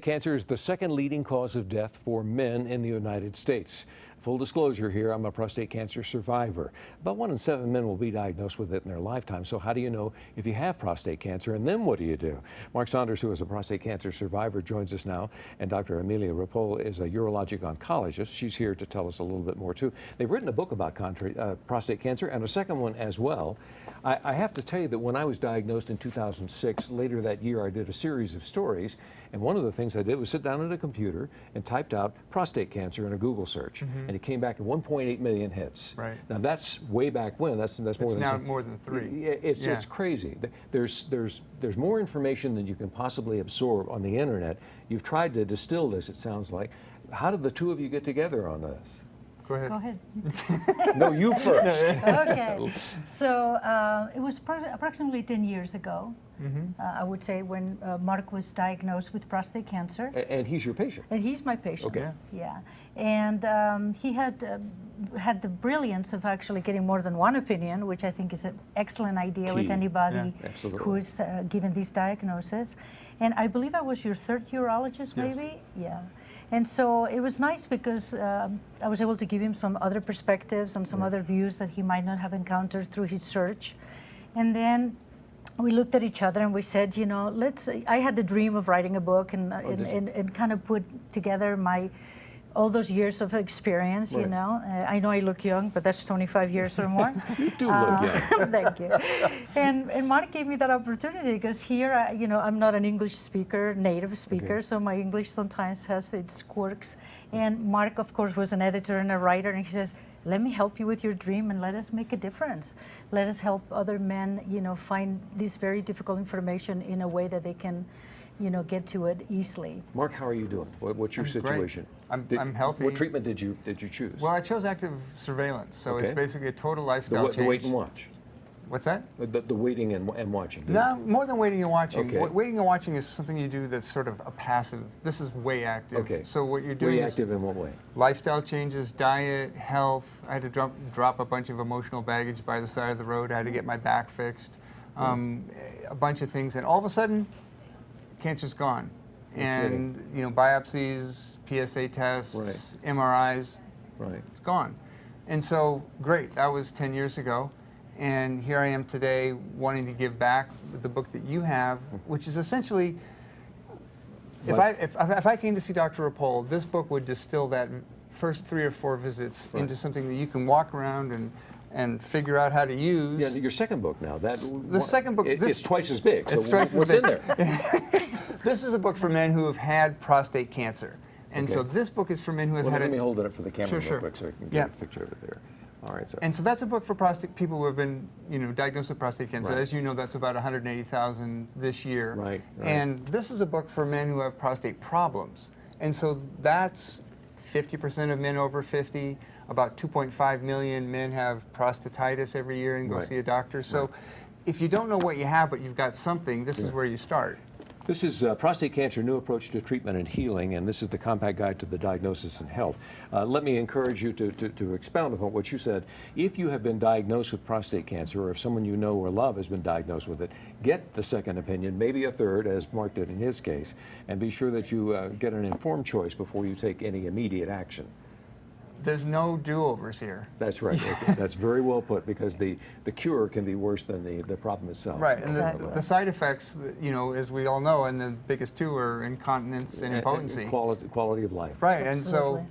Cancer is the second leading cause of death for men in the United States. Full disclosure here, I'm a prostate cancer survivor. About 1 in 7 men will be diagnosed with it in their lifetime. So how do you know if you have prostate cancer, and then what do you do? Mark Saunders, who is a prostate cancer survivor, joins us now, and Dr. Amelia Ripoll is a urologic oncologist. She's here to tell us a little bit more too. They've written a book about prostate cancer and a second one as well. I have to tell you that when I was diagnosed in 2006, later that year I did a series of stories, and one of the things I did was sit down at a computer and typed out prostate cancer in a Google search, and it came back at 1.8 million hits. Right. Now that's way back when. That's more it's than now more than 3. It's crazy. There's more information than you can possibly absorb on the internet. You've tried to distill this, it sounds like. How did the two of you get together on this? Go ahead. Go ahead. No, you first. Okay. So it was approximately 10 years ago, I would say, when Mark was diagnosed with prostate cancer. And he's your patient. And he's my patient. Okay. Yeah. And he had the brilliance of actually getting more than one opinion, which I think is an excellent idea with anybody who's given these diagnoses. And I believe I was your third urologist, maybe? Yeah. And so it was nice because I was able to give him some other perspectives and some other views that he might not have encountered through his search. And then we looked at each other and we said, you know, I had the dream of writing a book and kind of put together all those years of experience, you know. I know I look young, but that's 25 years or more. You do look young. Thank you. And Mark gave me that opportunity because here, you know, I'm not an English speaker, native speaker, so my English sometimes has its quirks. And Mark, of course, was an editor and a writer, and he says, let me help you with your dream and let us make a difference. Let us help other men, you know, find this very difficult information in a way that they can, you know, get to it easily. Mark, how are you doing? What's your situation? I'm healthy. What treatment did you choose? Well, I chose active surveillance, so it's basically a total lifestyle change. The wait and watch. What's that? The waiting and watching. No, more than waiting and watching. Okay. Waiting and watching is something you do that's sort of a passive. This is way active. Okay. So what you're doing way active in what way? Lifestyle changes, diet, health. I had to drop a bunch of emotional baggage by the side of the road. I had to get my back fixed. A bunch of things, and all of a sudden, cancer's gone. And you know, biopsies, PSA tests, MRIs, it's gone. And so, great, that was 10 years ago. And here I am today wanting to give back with the book that you have, which is essentially, if I came to see Dr. Ripoll, this book would distill that first 3 or 4 visits into something that you can walk around and figure out how to use. Yeah, your second book now. The second book, it's twice as big. It's so twice what's as big. in there? This is a book for men who have had prostate cancer. And so this book is for men who have had Let me hold it up for the camera Sure. real quick so I can get a picture of it there. All right, sir. And so that's a book for people who have been, you know, diagnosed with prostate cancer. As you know, that's about 180,000 this year. Right. And this is a book for men who have prostate problems. And so that's 50% of men over 50. About 2.5 million men have prostatitis every year and go see a doctor. So if you don't know what you have, but you've got something, this is where you start. This is Prostate Cancer, New Approach to Treatment and Healing, and this is the compact guide to the diagnosis and health. Let me encourage you to expound upon what you said. If you have been diagnosed with prostate cancer, or if someone you know or love has been diagnosed with it, get the second opinion, maybe a third, as Mark did in his case, and be sure that you get an informed choice before you take any immediate action. There's no do-overs here. That's right. That's very well put, because the cure can be worse than the problem itself. Right, and the side effects, you know, as we all know, and the biggest two are incontinence and impotency. Quality of life. Right, and so,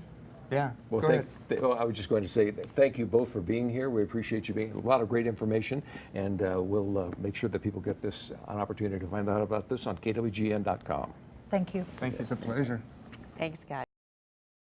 Well, go ahead. I was just going to say thank you both for being here. We appreciate you being a lot of great information, and we'll make sure that people get this an opportunity to find out about this on kwgn.com. Thank you. Thank you. It's a pleasure. Thanks, guys.